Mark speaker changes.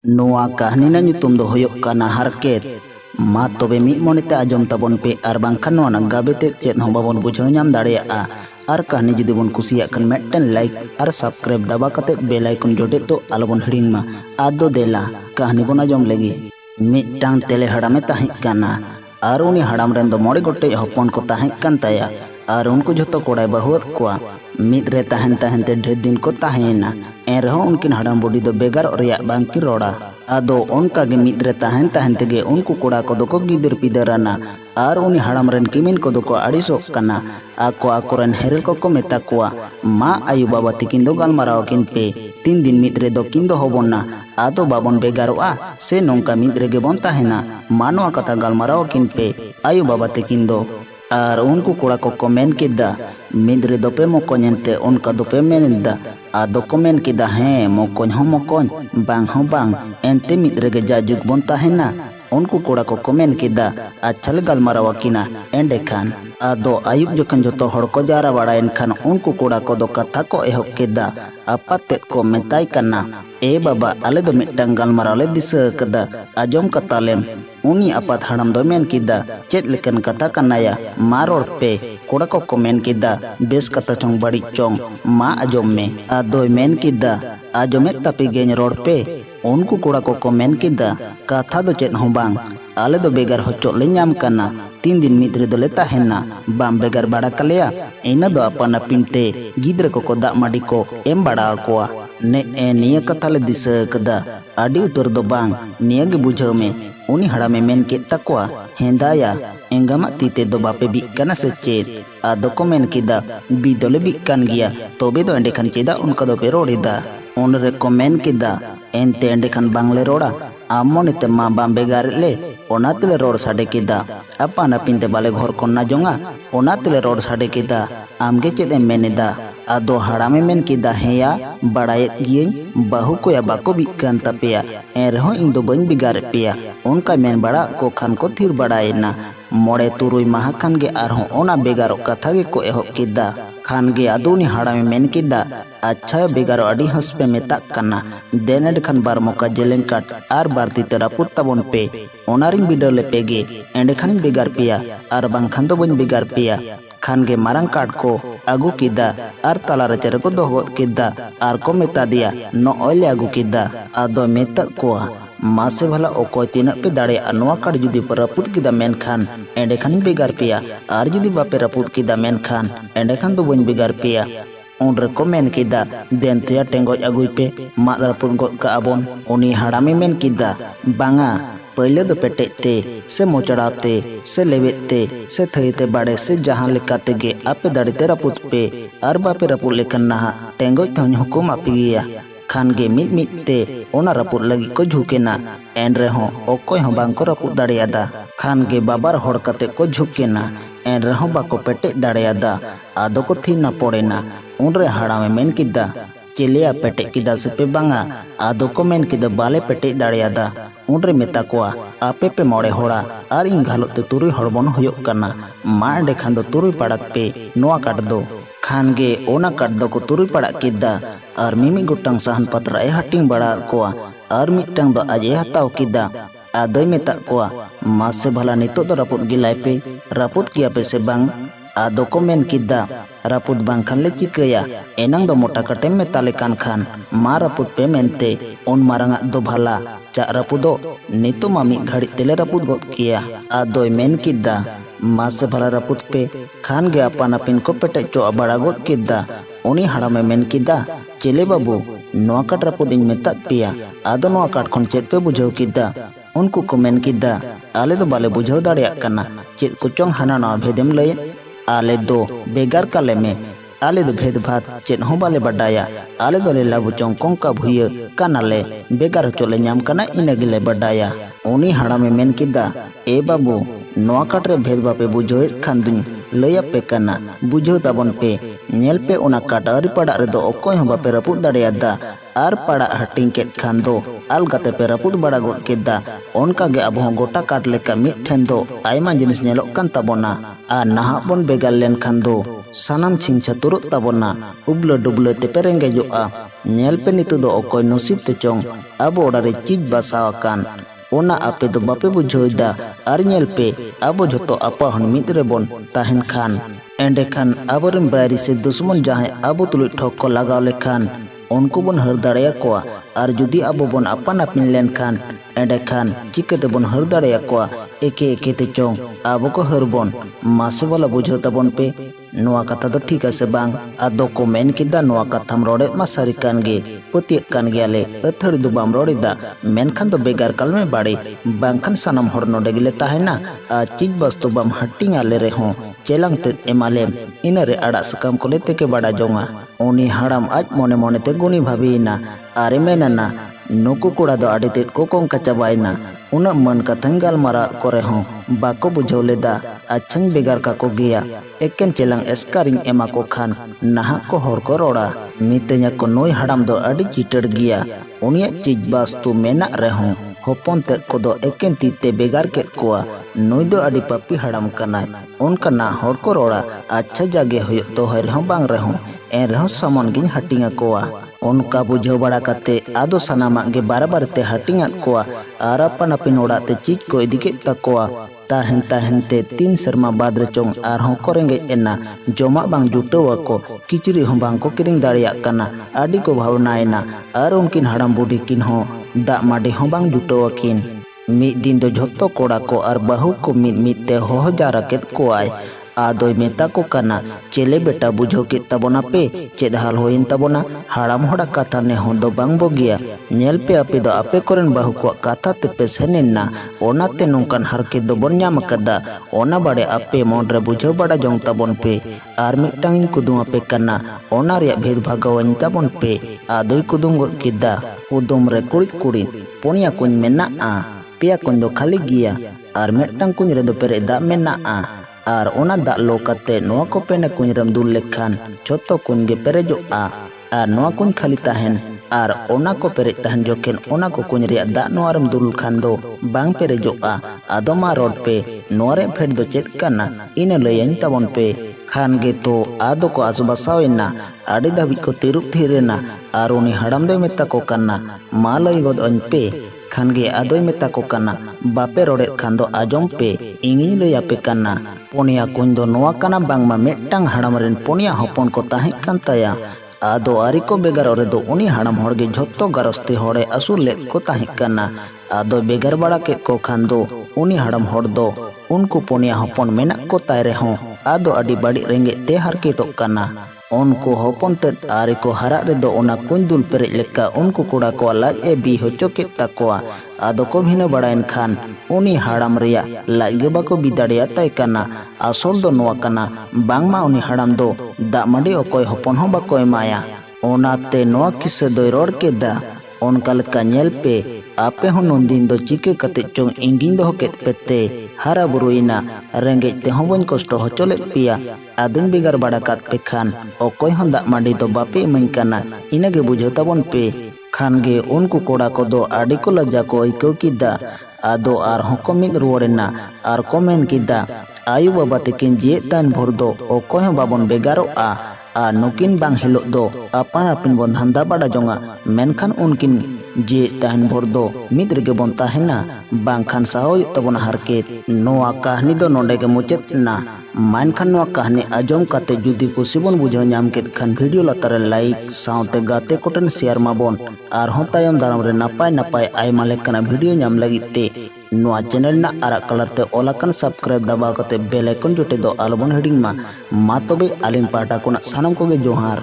Speaker 1: नोआ कहानी ना ᱧᱩᱛᱩᱢ ᱫᱚ ᱦᱩᱭᱩᱜ ᱠᱟᱱᱟ ᱦᱟᱨᱠᱮᱛ। मा तबे मिद मोनेते आजम ताबन पे आर बांखान नोआ गाबेते चेत हूं बाबन बुझाव नाम दाड़ेयाआ। आर कहानी जुदी बन कुसियाक खान मिदटेन लाइक आर सब्सक्राइब दबा कते बेल आइकन जोड़े तो आलोबन हिड़िंग मा। आदो देला कहानी बन आजम लगी। मिदटांग तेले हड़ामे ताहें काना आर उनी हड़ाम रेन दो मोड़े गोटे हपन को ताहें कान ताया आर उनको जतो कोड़ाय बहुत कोआ। मिद रे ताहें ताहें ते ढेर दिन को ताहेना एनरहों उनकिन हड़ाम बुढ़ी दो बेगार रेया बांकी रोड़ा। आदो उनका गे मिद रे ताहें ताहें तेगे उनको कोड़ा को दो को गिदर पिदराना आर उनी हड़ाम रेन किमिन को दो को आड़िसोक काना। आको आकोरेन हेरेल को मेता कोआ मा आयु बाबा तिकिन दो गालमाराव किन पे 3 दिन मिद रे दो किन दो होबोना आदो बाबन बेगारोआ से नोंका मिद रे गे बोन ताहेना मानवा कथा गालमाराव किन पे आयु बाबा तिकिन दो। आर उनको कोड़ा को मेन किदा मिद रे दोपे मोकोñente उनका दोपे मेनदा आदो को मेन किदा हें मोकोñ हो मोकोñ बांग हो बांग एंते मिद रे गे जाजुग बोन ताहेना। उनको कोड़ा को मेन किदा अच्छा ले गालमाराव किना एंडे खान आदो आयुब जखन जतो हड़ को जारा बाड़ायन खान उनको कोड़ा को दो कथा को एहब किदा आपाते को मेताय काना ए बाबा आले दो मिदटांग गालमाराव ले दिसा कदा आजम कतालेम। उनी आपात हड़ाम दो मेन किदा चेत लेकन कथा कानाया मा रोड़ पे। कोड़ा को मेन किदा बेस कथा चोंग बड़ी चोंग मा आजम में। आदोय मेन किदा आजमे तापी गेन रोड़ पे। उनको कोड़ा को मेन किदा कथा दो चेत हो बांग आले दो बेगार होचो ले नाम काना 3 दिन मिद रे दोले ताहेना बाम बेगार बाड़ा कलेया इना दो अपना पिनते गिद्र को दाग माडी को एम बाड़ा कोआ ने ए निया कथा ले दिसा कदा आडी उतर दो बांग निया गे बुझाव में। उनी हड़ामे मेन के तकोआ हेंदाया एंगामा तीते दो बापे बिकाना से चेत। आदो को मेन किदा बी दोले बिकान गिया तोबे दो एंडे खान चेदा उनका दो पे रोड़ेदा। उन रे को मेन किदा एंते एंडे खान बांगले रोड़ा आमोनेते मा बाम बेगार ले ओनातले रोड साडे किदा अपना पिनते बाले घर कोन्ना जोंगा ओनातले रोड साडे किदा आमगे चेदे मेनेदा। आदो हड़ामे मेन किदा हेया बड़ाये गियें बाहु को या बाको बिकान तापेया एनरहों इन दो बन बिगार पेया। उनका मेन बड़ा को खान को थिर बड़ायना मोड़े तुरुई माह खान गे आरहों ओना बेगारो कथा गे को एहब किदा खान गे आदोनी हड़ामे मेन किदा अच्छा बेगारो अडी हंसपे मेता काना देनेड खान बार मौका जेलें काट आर बारती तेरा पुत्ता बोन पे ओनारिंग बिडो ले पेगे एंडे खानिंग बेगार पिया आर बांखान दो बन बेगार पिया। खान गे मारंग काट को आगू किदा आर तला रचरे को दोगोत किदा आर को मेता दिया नो ओले आगू किदा। आदो मेता कोआ मासे भला ओकोय तीना पे दाड़े अनवा काट जुदी पर रपुत किदा मेन खान एंडे खानिंग बेगार पिया आर जुदी बापे रपुत किदा मेन खान एंडे खान दो बन बेगार पिया। उन रे को मेन किदा देन तुया टेंगोज आगुई पे माद रपुत गोद का आबोन। उनी हड़ामे मेन किदा बांगा पहले दो पेटेते से मोचड़ाते से लेवेते से थईते बाड़े से जहां लेकाते गे आपे दाड़ीते रपुत पे आर बापे रपुत लेकन नहा टेंगोज थोñ हुकुम आपिगिया। खान गे मिद मिदते ओना रपुत लगी को झुकेना एन रेहों ओकोय हों बांग को रपुत दाड़ेयादा। खान गे बाबार होड़ कते को झुकेना एन रेहों बाको पेटे दाड़ेयादा आदो को थी ना पड़ेना। उन रे हड़ामे मेन किदा चेलिया पेटे किदा से पे बांगा आदो को मेन किदा बाले पेटे दाड़ेयादा। उन रे मेता कोआ आपे पे मोड़े होड़ा आर इन घालोते तुरुई हड़बन होयोग काना मा एंडे खान दो तुरुई पड़ाक पे नोआ काट दो। खान गे ओना काट दो को तुरुई पड़ाक किदा आर मिमी गुटांग सहन पत्रा ए हटिंग बड़ा कोआ आर मिटटांग दो आजे हताव किदा। आदोय मेता कोआ मासे भला नितो दो रपुत गिलाय पे रपुत किया पे से बांग। आदो को मेन किदा रपुत बांग खान ले चिकया एनंग दो मोटा कटेम में ताले कान खान मा रपुत पे मेनते उन मारंगा दो भला चा रपुदो नितो मामी घड़ी तेले रपुत गोद किया। आदोय मेन किदा मासे भला रपुत पे खान गे अपना पिन को पेटे चो बड़ा गोद किदा। उनी हड़ामे मेन किदा चेले बाबू नोआ काट रपुदिंग मेतात पिया आदो नोआ काट खन चेत पे बुझाव किदा। उनको को मेन किदा आले दो बाले बुझाव दाड़ेयाक काना चेत को चोंग हाना नोआ भेदेम लय आले दो बेगार काले में आले दो भेद भात चेत हों बाले बडाया आले दो ले लागू चोंग कोंका भुया कानाले बेगार चोले नाम काना इना गिले बडाया। उनी हड़ामे मेन किदा ए बाबू नोआ काट रे भेद बापे बुझाव खान दुñ लया पे काना बुझाव ताबन पे नेल पे ओना काट आरी पड़ा रे दो ओकोय हों बापे रपुत दाड़ेयादा आर पड़ा हटिंग केत खान दो अलगाते पे रपुत बड़ा गोद केदा। उनका गे अब गोटा काट लेका मिद ठेन दो आयमा जिनिस नेलोग कान ताबोना आर नाहा बन बेगार लेन खान दो सानाम छिंग छतुर ᱩᱛᱟᱹᱨᱚᱜ ᱛᱟᱵᱚᱱᱟ ᱩᱵᱞᱟᱹ ᱰᱩᱵᱞᱟᱹ ᱛᱮᱯᱮ ᱨᱮᱸᱜᱮᱡᱚᱜᱼᱟ ᱧᱮᱞ ᱯᱮ ᱱᱤᱛᱚᱜ ᱫᱚ ᱚᱠᱚᱭ ᱱᱚᱥᱤᱵ ᱛᱮ ᱪᱚᱝ ᱟᱵᱚ ᱚᱲᱟᱜ ᱨᱮ ᱪᱤᱡ ᱵᱟᱥᱟᱣ ᱟᱠᱟᱱ ᱚᱱᱟ ᱟᱯᱮ ᱫᱚ ᱵᱟᱯᱮ ᱵᱩᱡᱷᱟᱹᱣᱮᱫᱟ ᱟᱨ ᱧᱮᱞ ᱯᱮ ᱟᱵᱚ ᱡᱷᱚᱛᱚ ᱟᱯᱟᱦᱚᱱ ᱢᱤᱫ ᱨᱮᱵᱚᱱ ᱛᱟᱦᱮᱱ ᱠᱷᱟᱱ ᱮᱸᱰᱮᱠᱷᱟन ᱟᱵᱚᱨᱮᱱ ᱵᱟᱭᱨᱤ ᱥᱮ ᱫᱩᱥᱢᱚᱱ ᱡᱟᱦᱟᱸᱭ ᱟᱵᱚ ᱛᱩᱞᱩᱡ ᱴᱷᱚᱠ ᱠᱚ ᱞᱟᱜᱟᱣ ᱞᱮᱠᱷᱟन उनको बन हर दाड़ेयाकोआ और जुदी आबो बन अपन अपिन लेनखान एंडेखान चिकते बन हर दाड़ेयाकोआ एके एके ते चोंग आबो को हर बन मासे वाला बुझो तबन पे नोआ कथा तो ठीक है बांग आदो को मेन किदा नोआ कथाम रोड़े मा सारी कान गे पतियक कान गेले अथड़ी दो बाम रोड़ेदा मेनखान तो बेगार काल में बाड़े बांखान सनम हर नोडे गेले ताहेना आ चीज वस्तु बाम हट्टिंग आले रे हों चेलांग ते एमालेम इनरे आड़ा सकाम को लेते के बड़ा जोंगा उनी हड़ाम आज मोने मोने ते गुनी भाबीना आरे मेनना नुकु कुड़ा दो आड़े तेत को कोंका चाबाइना उन मन कथन गालमारा करे हों बाको बुझाव लेदा अच्छंग बेगार का को गया एकेन चेलांग एस्कारिंग एमा को खान नाहा को होड़ को रोड़ा मितेኛ को नोई हड़ाम दो आड़ी चिटड़ गया उनिया चीज वास्तु मेना रहों होपन तेत को दो एकेन तीते बेगार केत कोआ नुई दो आड़ी पापी हड़ाम कनाय उनका ना होड़ को रोड़ा अच्छा जागे हुई तो हर हों बांग रहों एन रहों सामान गिन हटिंगा कोआ उनका बुझाव बड़ा कते आदो सनामाग गे बार बार ते हटिंगा कोआ आर अपन अपिन ओड़ा ते चीज को इदी के तकोआ ताहन ताहन ते 3 शर्मा बाद रे चोंग आर हों को रेंगे एना जोमा बांग जुटवा को किचरी हों बांग को किरिंग दाड़िया कना आडी को भावनाएना आर उनकिन हड़ाम बुढ़ी किन हों दा माडी हों बांग जुटवा किन मिद दिन दो झोत्तो कोड़ा को आर बाहु को मिद मिद ते होह जारा केत को आय आदोय मेता को कना चेले बेटा बुझो के तबोना पे चेद हाल होइन तबोना हड़ाम होड़ा कथा ने हों दो बांग बोगिया नेल पे अपे दो अपे कोरेन बाहु को कथा ते पे सेनेना ओनाते नोंकान हरके दो बन ᱧᱟᱢ कदा ओना बाड़े अपे मोंडरे बुझो बड़ा जोंग तबोन पे आर मिटांग कुदुम अपे कना ओना रिया भेद भागवाइन तबोन पे आदोय कुदुम गो किदा कुदुम रे कुड़ित कुड़ित पोनिया कुन मेना आ पेया कुन दो खाली गिया आर मिटांग कुन रे दो पेरे दा मेना आ आर ओना दा लो कते नोआ को पेने कुंजरम दुल लेखान छोतो कुंज गे पेरेजो आर नोआ कुंज खाली ताहेन आर ओना को पेरेज ताहेन जोखेन ओना को कुंज रिया दा नोआरम दुल खान दो बांग पेरेजो आदो मा रोड पे नोआरे फेड दो चेत काना इने लयन तबन पे खान गे तो आदो को आसुबासावेना आड़ी धाबी को तिरुप थीरेना आर उनी हड़ाम दे मेता को काना मा लय गोद अन पे खान गे आदोय मेता को काना बापे रोड़े खान दो आजम पे इंगिन लय आपे काना पोनिया कुंज दो नोआ काना बांगमा मेटांग हड़ाम रेन पोनिया हपन को ताहें कान ताया आदो आरी को बेगार ओरे दो उनी हड़ाम होड़ गे झोत्तो गारस्ती होड़े असुल लेत को ताहें काना आदो बेगार बड़ा के को खान दो उनी हड़ाम होड़ दो उनको पोनिया हपन मेना को ताय रे हों आदो आडी बाड़ी रेंगे ते हरके तो काना उनको हपन ते आरे को हरा रे दो ओना कुंज दुल पेरे लेका उनको कुड़ा को लाज ए बी होचो के तकोआ आदो को भिना बड़ाइन खान उनी हड़ाम रिया लाज गे बाको बिदाड़िया ताय काना आसल दो नोआ काना बांगमा उनी हड़ाम दो दा मंडी अकोय हपन हो बाको एमाया ओनाते नोआ किसे दोय रोड़ के दा उनका लका नेल पे आपे हो नंदिन दो चिके कते चोंग इंगिन दो केत पेते हारा बुरुइना रेंगे ते हो बन कष्ट हो चले पिया आदन बिगार बड़ा कात पे खान अकोय हो दा मांडी दो बापे इमन काना इनगे बुझो तबन पे खान गे उनको कोड़ा को दो आड़ी को लज्जा को इको किदा आदो आर हो को मिद रुवड़ेना आर को मेन किदा आयु बाबा तेकिन जे तान भोर दो अकोय हो बाबन बेगारो आ नुकिन बांग हिलो दो अपन अपन बन धंधा बड़ा जोंगा मेनखान उनकिन जे ताहन भोर दो मिद्र के बन ताहेना बांखान साहो तबन हरके नोआ कहानी दो नोंडे के मुचेत ना मानखान नोआ कहानी आजम काते जुदी कुसी बन बुझाव ᱧᱟᱢ केत खान वीडियो लातारे लाइक साउते गाते कोटन शेयर माबोन आर हों तायम दाराम रे नापाय नापाय आयमा लेकाना वीडियो ᱧᱟᱢ लगित ते नोआ चैनल ना आरा कलर ते ओलाकन सब्सक्राइब दबाव कते बेल आइकन जोटे दो आलबन हेडिंग मा तबे आलिन पाटा कोना सानम को गे जोहार।